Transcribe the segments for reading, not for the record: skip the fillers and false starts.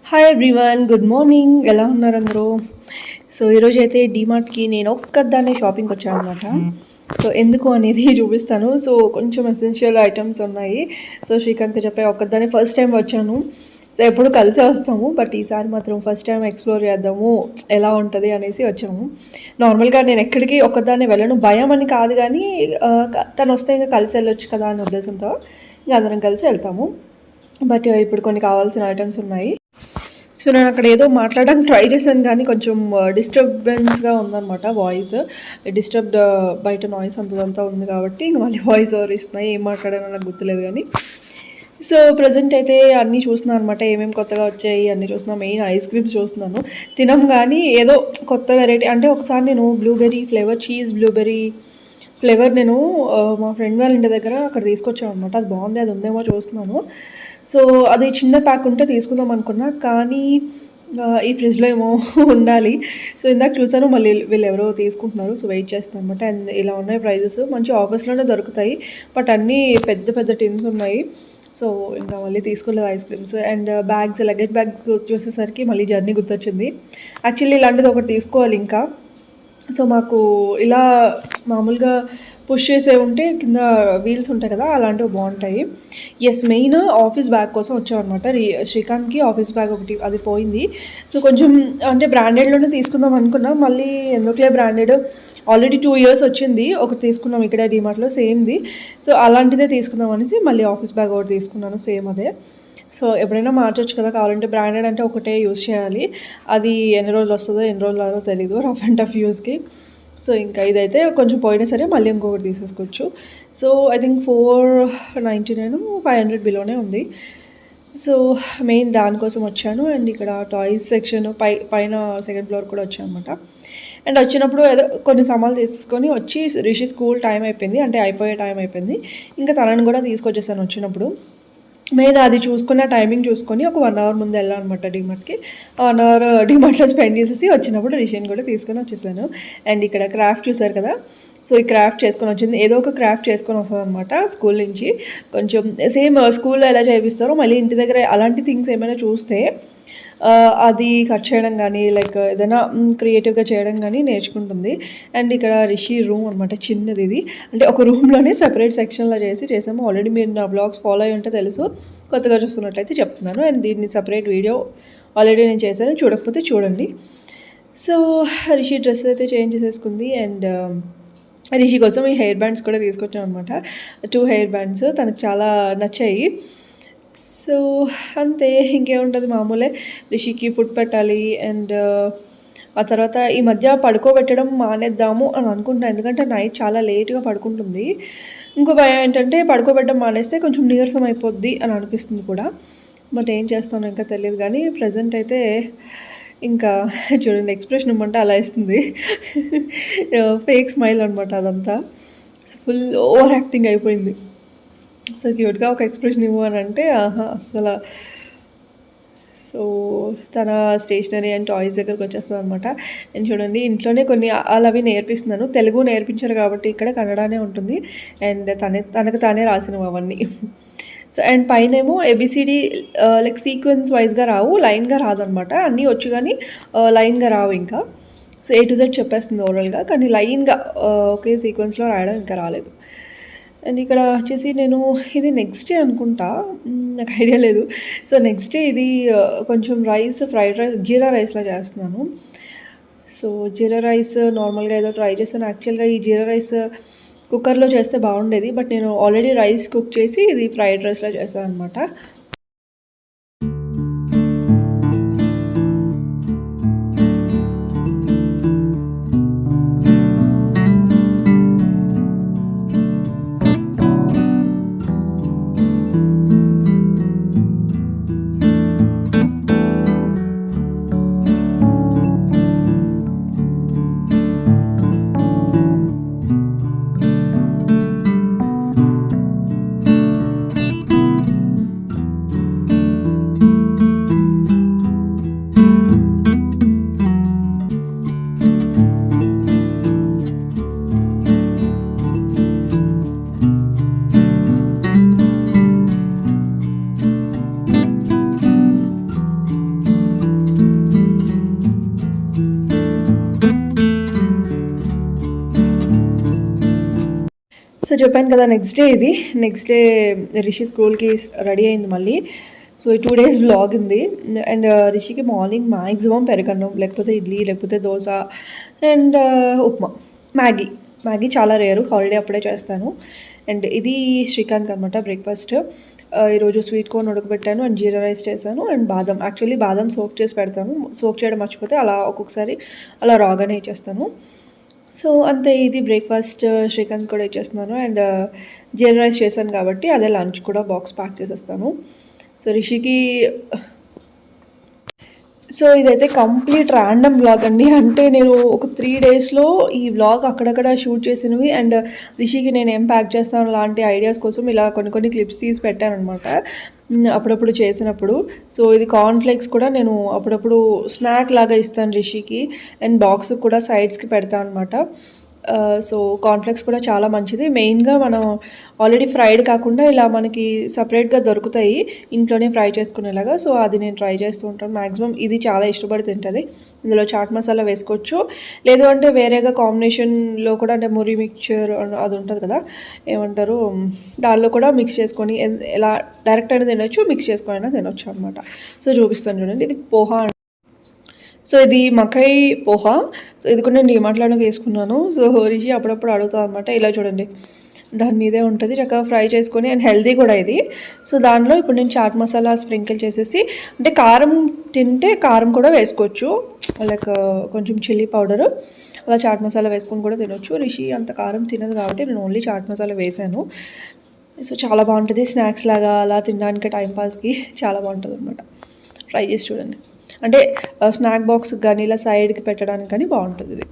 Hi everyone, good morning. ఎలా ఉన్నారు అందరూ? సో ఈరోజు అయితే డీమార్ట్కి నేను ఒక్కదాన్నే షాపింగ్కి వచ్చాను అనమాట. సో ఎందుకు అనేది చూపిస్తాను. సో కొంచెం ఎసెన్షియల్ ఐటమ్స్ ఉన్నాయి. సో శ్రీకాంత్కి చెప్పే ఒక్కదాన్ని ఫస్ట్ టైం వచ్చాను. సో ఎప్పుడు కలిసే వస్తాము, బట్ ఈసారి మాత్రం ఫస్ట్ టైం ఎక్స్ప్లోర్ చేద్దాము ఎలా ఉంటుంది అనేసి వచ్చాము. నార్మల్గా నేను ఎక్కడికి ఒక్కదాన్నే వెళ్ళను, భయం అని కాదు, కానీ తను వస్తే ఇంకా కలిసి వెళ్ళొచ్చు కదా అనే ఉద్దేశంతో ఇంకా అందరం కలిసి వెళ్తాము. బట్ ఇప్పుడు కొన్ని కావాల్సిన ఐటమ్స్ ఉన్నాయి. సో నేను అక్కడ ఏదో మాట్లాడడానికి ట్రై చేశాను, కానీ కొంచెం డిస్టర్బెన్స్గా ఉందన్నమాట. వాయిస్ డిస్టర్బ్డ్, బయట నాయిస్ అంతా ఉంది కాబట్టి ఇంక మళ్ళీ వాయిస్ ఓవర్ ఇస్తున్నాయి. ఏం మాట్లాడానో నాకు గుర్తులేదు, కానీ సో ప్రజెంట్ అయితే అన్నీ చూస్తున్నాను అనమాట. ఏమేమి కొత్తగా వచ్చాయి అన్నీ చూస్తున్నాను. మెయిన్ ఐస్ క్రీమ్స్ చూస్తున్నాను. తినం కానీ ఏదో కొత్త వెరైటీ అంటే ఒకసారి నేను blueberry flavour, cheese blueberry flavour నేను మా ఫ్రెండ్ వాళ్ళ ఇంటి దగ్గర అక్కడ తీసుకొచ్చాను అనమాట. అది బాగుంది, అది ఉందేమో చూస్తున్నాను. సో అది చిన్న ప్యాక్ ఉంటే తీసుకుందాం అనుకున్నా, కానీ ఈ ఫ్రిడ్జ్లో ఏమో ఉండాలి. సో ఇందాక చూసాను, మళ్ళీ వీళ్ళు ఎవరో తీసుకుంటున్నారు. సో వెయిట్ చేస్తాను అనమాట. అండ్ ఇలా ఉన్నాయి ప్రైజెస్. మంచి ఆఫర్స్లోనే దొరుకుతాయి, బట్ అన్నీ పెద్ద పెద్ద టిన్స్ ఉన్నాయి. సో ఇంకా మళ్ళీ తీసుకోలేదు ice creams. And bags, luggage bags చూసేసరికి మళ్ళీ జర్నీ గుర్తొచ్చింది. యాక్చువల్లీ ఇలాంటిది ఒకటి తీసుకోవాలి ఇంకా. సో మాకు ఇలా మామూలుగా పుష్ చేసే ఉంటే కింద వీల్స్ ఉంటాయి కదా, అలాంటివి బాగుంటాయి. ఎస్, మెయిన్ ఆఫీస్ బ్యాగ్ కోసం వచ్చామన్నమాట. శ్రీకాంత్కి ఆఫీస్ బ్యాగ్ ఒకటి అది పోయింది. సో కొంచెం అంటే బ్రాండెడ్లోనే తీసుకుందాం అనుకున్నాం, మళ్ళీ ఎందుకులే బ్రాండెడ్, ఆల్రెడీ 2 years వచ్చింది. ఒకటి తీసుకున్నాం ఇక్కడ డీమార్ట్లో సేమ్ది. సో అలాంటిదే తీసుకుందాం అనేసి మళ్ళీ ఆఫీస్ బ్యాగ్ ఒకటి తీసుకున్నాను, సేమ్ అదే. సో ఎప్పుడైనా మార్చొచ్చు కదా, కావాలంటే. బ్రాండెడ్ అంటే ఒకటే యూజ్ చేయాలి, అది ఎన్ని రోజులు వస్తుందో ఎన్ని రోజులు రాదో తెలీదు, రఫ్ అండ్ టఫ్ యూస్కి. సో ఇంకా ఇదైతే కొంచెం పోయినా సరే మళ్ళీ ఇంకొకటి తీసేసుకోవచ్చు. సో ఐ థింక్ 499, 500 బిలోనే ఉంది. సో మెయిన్ దానికోసం వచ్చాను. అండ్ ఇక్కడ టాయ్స్ సెక్షన్ పైన సెకండ్ ఫ్లోర్ కూడా వచ్చాను అనమాట. అండ్ వచ్చినప్పుడు ఏదో కొన్ని సామాన్లు తీసుకొని వచ్చి, రిషి స్కూల్ టైం అయిపోయింది, అంటే అయిపోయే టైం అయిపోయింది. ఇంకా తనని కూడా తీసుకొచ్చేసాను వచ్చినప్పుడు. మెయిన్ అది చూసుకున్న టైమింగ్ చూసుకొని ఒక 1 hour ముందు వెళ్ళాను అనమాట డీమార్ట్కి. 1 hour డీమార్ట్లో స్పెండ్ చేసేసి వచ్చినప్పుడు రిషిని కూడా తీసుకొని వచ్చేసాను. అండ్ ఇక్కడ క్రాఫ్ట్ చూసారు కదా, సో ఈ క్రాఫ్ట్ చేసుకొని వచ్చింది. ఏదో ఒక క్రాఫ్ట్ చేసుకొని వస్తుంది అనమాట స్కూల్ నుంచి. కొంచెం సేమ్ స్కూల్లో ఎలా చేపిస్తారో మళ్ళీ ఇంటి దగ్గర అలాంటి థింగ్స్ ఏమైనా చూస్తే అది కట్ చేయడం కానీ, లైక్ ఏదైనా క్రియేటివ్గా చేయడం కానీ నేర్చుకుంటుంది. అండ్ ఇక్కడ రిషి రూమ్ అనమాట, చిన్నది ఇది. అంటే ఒక రూమ్లోనే సెపరేట్ సెక్షన్లో చేసాము. ఆల్రెడీ మీరు నా బ్లాగ్స్ ఫాలో అయ్యి ఉంటే తెలుసు, కొత్తగా చూస్తున్నట్టయితే చెప్తున్నాను. అండ్ దీన్ని సపరేట్ వీడియో ఆల్రెడీ నేను చేశాను, చూడకపోతే చూడండి. సో రిషి డ్రెస్ అయితే చేంజ్ చేసేసుకుంది. అండ్ రిషి కోసం ఈ హెయిర్ బ్యాండ్స్ కూడా తీసుకొచ్చాం అనమాట. 2 హెయిర్ బ్యాండ్స్ తనకు చాలా నచ్చాయి. సో అంతే, ఇంకేముంటుంది, మామూలే. రిషికి ఫుడ్ పెట్టాలి. అండ్ ఆ తర్వాత ఈ మధ్య పడుకోబెట్టడం మానేద్దాము అని అనుకుంటున్నాను, ఎందుకంటే నైట్ చాలా లేట్గా పడుకుంటుంది. ఇంకో భయం ఏంటంటే పడుకోబెట్టడం మానేస్తే కొంచెం నీరసం అయిపోద్ది అని అనిపిస్తుంది కూడా. బట్ ఏం చేస్తాను ఇంకా తెలియదు, కానీ ప్రజెంట్ అయితే ఇంకా చూడండి ఎక్స్ప్రెషన్ ఇవ్వమంటే అలా ఇస్తుంది. ఫేక్ స్మైల్ అనమాట అదంతా. ఫుల్ ఓవర్ యాక్టింగ్ అయిపోయింది. సో క్యూట్గా ఒక ఎక్స్ప్రెషన్ ఇవ్వనంటే అసలు. సో తన స్టేషనరీ అండ్ టాయ్స్ దగ్గరకు వచ్చేస్తుంది అనమాట. నేను చూడండి ఇంట్లోనే కొన్ని అవి నేర్పిస్తున్నాను. తెలుగు నేర్పించారు కాబట్టి ఇక్కడ కన్నడనే ఉంటుంది. అండ్ తనకు తానే రాసినవి అవన్నీ. సో అండ్ పైన ఏమో ఏబిసిడి లైక్ సీక్వెన్స్ వైజ్గా రావు, లైన్గా రాదనమాట. అన్నీ వచ్చు కానీ లైన్గా రావు ఇంకా. సో A to Z చెప్పేస్తుంది ఓవరాల్గా, కానీ లైన్గా ఒకే సీక్వెన్స్లో రాయడం ఇంకా రాలేదు. అండ్ ఇక్కడ వచ్చేసి నేను ఇది నెక్స్ట్ డే అనుకుంటా, నాకు ఐడియా లేదు. సో నెక్స్ట్ డే ఇది కొంచెం రైస్, ఫ్రైడ్ రైస్, జీరా రైస్లా చేస్తున్నాను. సో జీరా రైస్ నార్మల్గా ఏదో ట్రై చేస్తాను. యాక్చువల్గా ఈ జీరా రైస్ కుక్కర్లో చేస్తే బాగుండేది, బట్ నేను ఆల్రెడీ రైస్ కుక్ చేసి ఇది ఫ్రైడ్ రైస్లా చేస్తాను అనమాట. చెప్పాను కదా నెక్స్ట్ డే ఇది. నెక్స్ట్ డే రిషి స్కూల్కి రెడీ అయింది మళ్ళీ. సో ఈ 2 days వ్లాగ్ ఉంది. అండ్ రిషికి మార్నింగ్ మ్యాక్సిమం పెరగన్నం, లేకపోతే ఇడ్లీ, లేకపోతే దోశ అండ్ ఉప్మా, మ్యాగీ చాలా రేరు, హాలిడే అప్పుడే చేస్తాను. అండ్ ఇది శ్రీకాంత్ అనమాట బ్రేక్ఫాస్ట్. ఈరోజు స్వీట్ కార్న్ ఉడకబెట్టాను అండ్ జీరా రైస్ చేశాను అండ్ బాదం. యాక్చువల్లీ బాదం సోక్ చేసి పెడతాను, సోక్ చేయడం మర్చిపోతే అలా ఒక్కొక్కసారి అలా రాగానే ఇచ్చేస్తాను. సో అంతే, ఇది బ్రేక్ఫాస్ట్ శ్రీకాంత్ కూడా ఇచ్చేస్తున్నాను. అండ్ జీరా రైస్ చేశాను కాబట్టి అదే లంచ్ కూడా బాక్స్ ప్యాక్ చేసేస్తాను. సో రిషికి సో ఇదైతే కంప్లీట్ ర్యాండమ్ వ్లాగ్ అండి. అంటే నేను ఒక 3 daysలో ఈ వ్లాగ్ అక్కడక్కడ షూట్ చేసినవి అండ్ రిషికి నేను ఏం ప్యాక్ చేస్తాను లాంటి ఐడియాస్ కోసం ఇలా కొన్ని క్లిప్స్ తీసి పెట్టాను అనమాట అప్పుడప్పుడు చేసినప్పుడు. సో ఇది కార్న్ఫ్లేక్స్ కూడా నేను అప్పుడప్పుడు స్నాక్ లాగా ఇస్తాను రిషికి అండ్ బాక్స్ కూడా సైడ్స్కి పెడతాను అనమాట. సో కార్న్ఫ్లేక్స్ కూడా చాలా మంచిది. మెయిన్గా మనం ఆల్రెడీ ఫ్రైడ్ కాకుండా ఇలా మనకి సపరేట్గా దొరుకుతాయి ఇంట్లోనే ఫ్రై చేసుకునేలాగా. సో అది నేను ట్రై చేస్తూ ఉంటాను మ్యాక్సిమం. ఇది చాలా ఇష్టపడి తింటుంది. ఇందులో చాట్ మసాలా వేసుకోవచ్చు, లేదు అంటే వేరేగా కాంబినేషన్లో కూడా, అంటే మురి మిక్చర్ అది ఉంటుంది కదా, ఏమంటారు, దానిలో కూడా మిక్స్ చేసుకొని ఎలా డైరెక్ట్ అయినా తినొచ్చు, మిక్స్ చేసుకొని అయినా తినొచ్చు అనమాట. సో చూపిస్తాను చూడండి. ఇది పోహా. సో ఇది మకై పోహా. సో ఇది కూడా నేను డిమార్ట్లోనే తీసుకున్నాను. సో రిషి అప్పుడప్పుడు అడుగుతాను అనమాట. ఇలా చూడండి, దాని మీదే ఉంటుంది, చక్కగా ఫ్రై చేసుకొని అండ్ హెల్తీ కూడా ఇది. సో దానిలో ఇప్పుడు నేను చాట్ మసాలా స్ప్రింకిల్ చేసేసి, అంటే కారం తింటే కారం కూడా వేసుకోవచ్చు, లైక్ కొంచెం చిల్లీ పౌడరు, అలా చాట్ మసాలా వేసుకొని కూడా తినొచ్చు. రిషి అంత కారం తినదు కాబట్టి నేను ఓన్లీ చాట్ మసాలా వేసాను. సో చాలా బాగుంటుంది, స్నాక్స్ లాగా అలా తినడానికి టైంపాస్కి చాలా బాగుంటుంది అనమాట. ట్రై చేసి చూడండి. అంటే స్నాక్ బాక్స్ కానీ ఇలా సైడ్కి పెట్టడానికి కానీ బాగుంటుంది ఇది.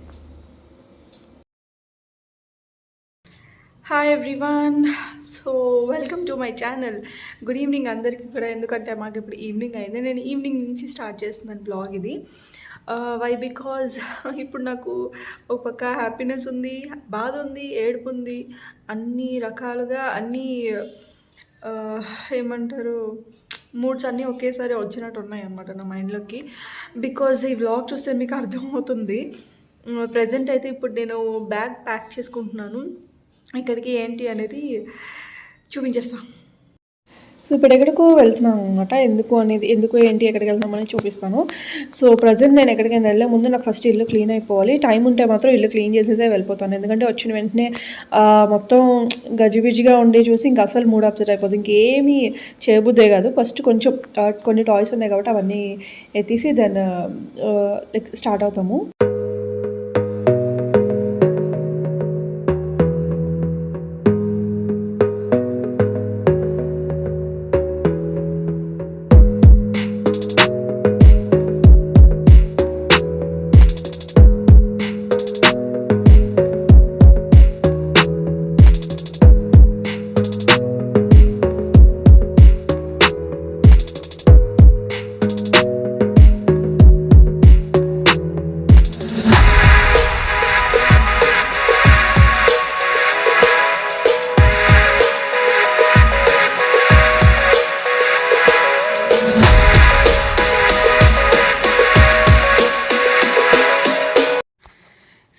Hi everyone, so welcome to my channel. Good evening అందరికీ కూడా, ఎందుకంటే మాకు ఇప్పుడు ఈవినింగ్ అయింది. నేను ఈవినింగ్ నుంచి స్టార్ట్ చేస్తున్నాను బ్లాగ్ ఇది. వై బికాజ్ ఇప్పుడు నాకు ఒక పక్క హ్యాపీనెస్ ఉంది, బాధ ఉంది, ఏడుపు ఉంది, అన్ని రకాలుగా అన్నీ ఏమంటారు మూడ్స్ అన్నీ ఒకేసారి వచ్చినట్టు ఉన్నాయి అన్నమాట నా మైండ్లోకి. బికాజ్ ఈ వ్లాగ్ చూస్తే మీకు అర్థమవుతుంది. ప్రజెంట్ అయితే ఇప్పుడు నేను బ్యాగ్ ప్యాక్ చేసుకుంటున్నాను. ఇక్కడికి ఏంటి అనేది చూపించేస్తాను. సో ఇప్పుడు ఎక్కడికో వెళ్తున్నాను అనమాట. ఎందుకు ఏంటి ఎక్కడికి వెళ్తున్నామని చూపిస్తాను. సో ప్రజెంట్ నేను ఎక్కడికైనా వెళ్ళే ముందు నాకు ఫస్ట్ ఇల్లు క్లీన్ అయిపోవాలి. టైం ఉంటే మాత్రం ఇల్లు క్లీన్ చేసేసే వెళ్ళిపోతాను. ఎందుకంటే వచ్చిన వెంటనే మొత్తం గజిబిజిగా ఉండి చూసి ఇంకా అసలు మూడ్ అప్సెట్ అయిపోతుంది, ఇంకేమీ చేయబుద్దే కాదు. ఫస్ట్ కొంచెం కొన్ని టాయ్స్ ఉన్నాయి కాబట్టి అవన్నీ ఎత్తేసి దెన్ స్టార్ట్ అవుతాము.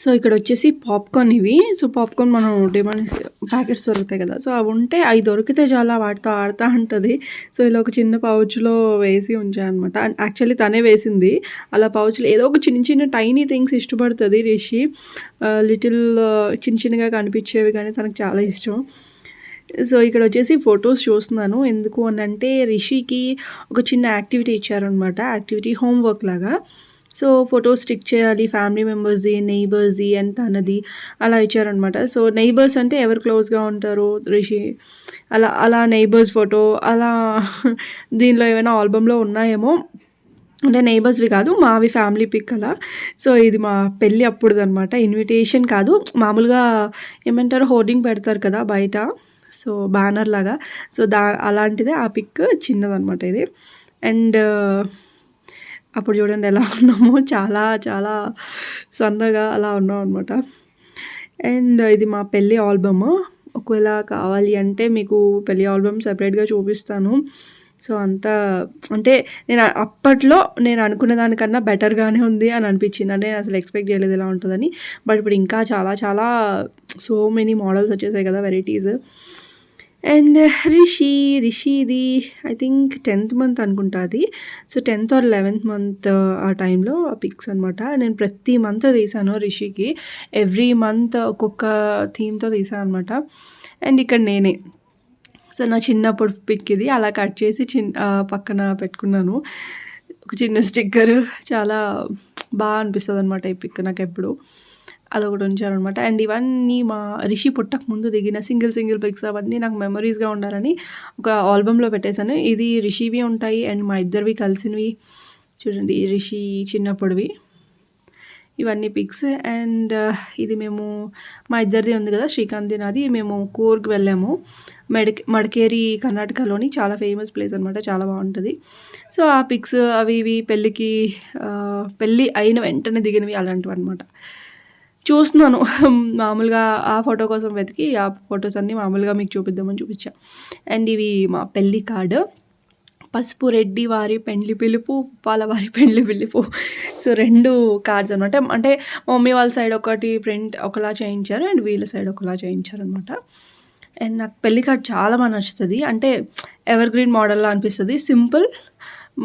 సో ఇక్కడ వచ్చేసి పాప్కార్న్ ఇవి. సో పాప్కార్న్ మనం డిమాండ్ ప్యాకెట్స్ దొరుకుతాయి కదా, సో అవి ఉంటే అవి దొరికితే చాలా వాటితో ఆడుతూ ఉంటుంది. సో ఇలా ఒక చిన్న పౌచ్లో వేసి ఉంచాయన్నమాట. యాక్చువల్లీ తనే వేసింది అలా పౌచ్లో. ఏదో ఒక చిన్న టైనీ థింగ్స్ ఇష్టపడుతుంది రిషి. లిటిల్ చిన్నగా కనిపించేవి కానీ తనకు చాలా ఇష్టం. సో ఇక్కడ వచ్చేసి ఫొటోస్ చూస్తున్నాను. ఎందుకు అని అంటే రిషికి ఒక చిన్న యాక్టివిటీ ఇచ్చారనమాట, యాక్టివిటీ హోంవర్క్ లాగా. సో ఫొటోస్ స్టిక్ చేయాలి, ఫ్యామిలీ మెంబర్స్ది, నైబర్స్ది అండ్ తనది అలా ఇచ్చారనమాట. సో నైబర్స్ అంటే ఎవరు క్లోజ్గా ఉంటారో రిషి, అలా నైబర్స్ ఫోటో అలా దీనిలో ఏమైనా ఆల్బంలో ఉన్నాయేమో, అంటే నైబర్స్వి కాదు, మావి ఫ్యామిలీ పిక్ అలా. సో ఇది మా పెళ్ళి అప్పుడుది అనమాట, ఇన్విటేషన్ కాదు, మామూలుగా ఏమంటారు హోర్డింగ్ పెడతారు కదా బయట, సో బ్యానర్ లాగా. సో అలాంటిదే ఆ పిక్, చిన్నదనమాట ఇది. అండ్ అప్పుడు చూడండి ఎలా ఉన్నామో, చాలా చాలా సన్నగా అలా ఉన్నాం అనమాట. అండ్ ఇది మా పెళ్ళి ఆల్బమ్. ఒకవేళ కావాలి అంటే మీకు పెళ్ళి ఆల్బమ్ సెపరేట్గా చూపిస్తాను. సో అంతా అంటే నేను అప్పట్లో నేను అనుకున్న దానికన్నా బెటర్గానే ఉంది అని అనిపించింది. అంటే నేను అసలు ఎక్స్పెక్ట్ చేయలేదు ఇలా ఉంటుందని. బట్ ఇప్పుడు ఇంకా చాలా చాలా సో మెనీ మోడల్స్ వచ్చేసాయి కదా, వెరైటీస్. అండ్ రిషిది ఐ థింక్ 10th మంత్ అనుకుంటా అది. So 10th are 11th month ఆ టైంలో ఆ పిక్స్ అనమాట. నేను ప్రతి మంత్ తీసాను రిషికి. ఎవ్రీ మంత్ ఒక్కొక్క థీమ్తో తీసాను అనమాట. అండ్ ఇక్కడ నేనే. సో నా చిన్నప్పుడు పిక్ ఇది. అలా కట్ చేసి పక్కన పెట్టుకున్నాను ఒక చిన్న స్టిక్కర్. చాలా బాగా అనిపిస్తుంది అనమాట ఈ పిక్ నాకు ఎప్పుడు. అదొకటి ఉంచారనమాట. అండ్ ఇవన్నీ మా రిషి పుట్టక ముందు దిగిన సింగిల్ పిక్స్ అవన్నీ నాకు మెమరీస్గా ఉండాలని ఒక ఆల్బంలో పెట్టేశాను. ఇది రిషివి ఉంటాయి అండ్ మా ఇద్దరివి కలిసినవి చూడండి, రిషి చిన్నప్పుడువి ఇవన్నీ పిక్స్. అండ్ ఇది మేము మా ఇద్దరిది ఉంది కదా శ్రీకాంత్ది నాది, మేము కూర్గ్ వెళ్ళాము. మడికేరి కర్ణాటకలోని చాలా ఫేమస్ ప్లేస్ అనమాట, చాలా బాగుంటుంది. సో ఆ పిక్స్ అవి ఇవి పెళ్ళి అయిన వెంటనే దిగినవి అలాంటివి అనమాట. చూస్తున్నాను మామూలుగా ఆ ఫోటో కోసం వెతికి ఆ ఫొటోస్ అన్నీ మామూలుగా మీకు చూపిద్దామని చూపించా. అండ్ ఇవి మా పెళ్ళి కార్డు. పసుపు రెడ్డి వారి పెండ్లి పిలుపు, ఉప్పాల వారి పెండ్లి పిలుపు. సో 2 కార్డ్స్ అనమాట. అంటే మా మమ్మీ వాళ్ళ సైడ్ ఒకటి ప్రింట్ ఒకలా చేయించారు అండ్ వీళ్ళ సైడ్ ఒకలా చేయించారు అనమాట. అండ్ నాకు పెళ్లి కార్డ్ చాలా బాగా నచ్చుతుంది. అంటే ఎవర్ గ్రీన్ మోడల్లా అనిపిస్తుంది, సింపుల్,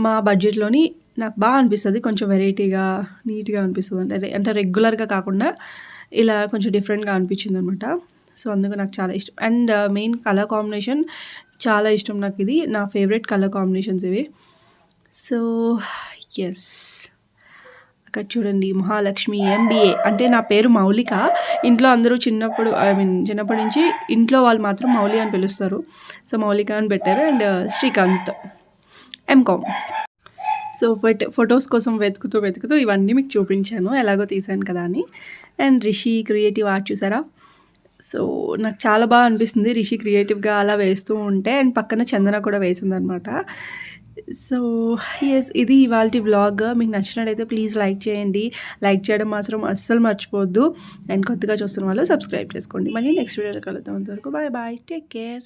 మా బడ్జెట్లోని నాకు బాగా అనిపిస్తుంది. కొంచెం వెరైటీగా నీట్గా అనిపిస్తుంది. అంటే రెగ్యులర్గా కాకుండా ఇలా కొంచెం డిఫరెంట్గా అనిపించింది అనమాట. సో అందుకు నాకు చాలా ఇష్టం. అండ్ మెయిన్ కలర్ కాంబినేషన్ చాలా ఇష్టం నాకు. ఇది నా ఫేవరెట్ కలర్ కాంబినేషన్స్ ఇవి. సో ఎస్, అక్కడ చూడండి మహాలక్ష్మి MBA. అంటే నా పేరు మౌలిక. ఇంట్లో అందరూ చిన్నప్పటి నుంచి ఇంట్లో వాళ్ళు మాత్రం మౌలి అని పిలుస్తారు. సో మౌలిక అని పెట్టారు. And Srikanth MCom. So photos కోసం వెతుకుతూ ఇవన్నీ మీకు చూపించాను, ఎలాగో తీసాను కదా అని. అండ్ రిషి క్రియేటివ్ ఆర్ట్ చూసారా? సో నాకు చాలా బాగా అనిపిస్తుంది రిషి క్రియేటివ్గా అలా వేస్తూ ఉంటే. అండ్ పక్కన చందన కూడా వేసిందనమాట. సో ఎస్, ఇది ఇవాల్టి వ్లాగ్. మీకు నచ్చినట్టయితే ప్లీజ్ లైక్ చేయండి. లైక్ చేయడం మాత్రం అస్సలు మర్చిపోవద్దు. అండ్ కొత్తగా చూస్తున్న వాళ్ళు సబ్స్క్రైబ్ చేసుకోండి. మళ్ళీ నెక్స్ట్ వీడియోలో కలుద్దాం. అంతవరకు బాయ్, టేక్ కేర్.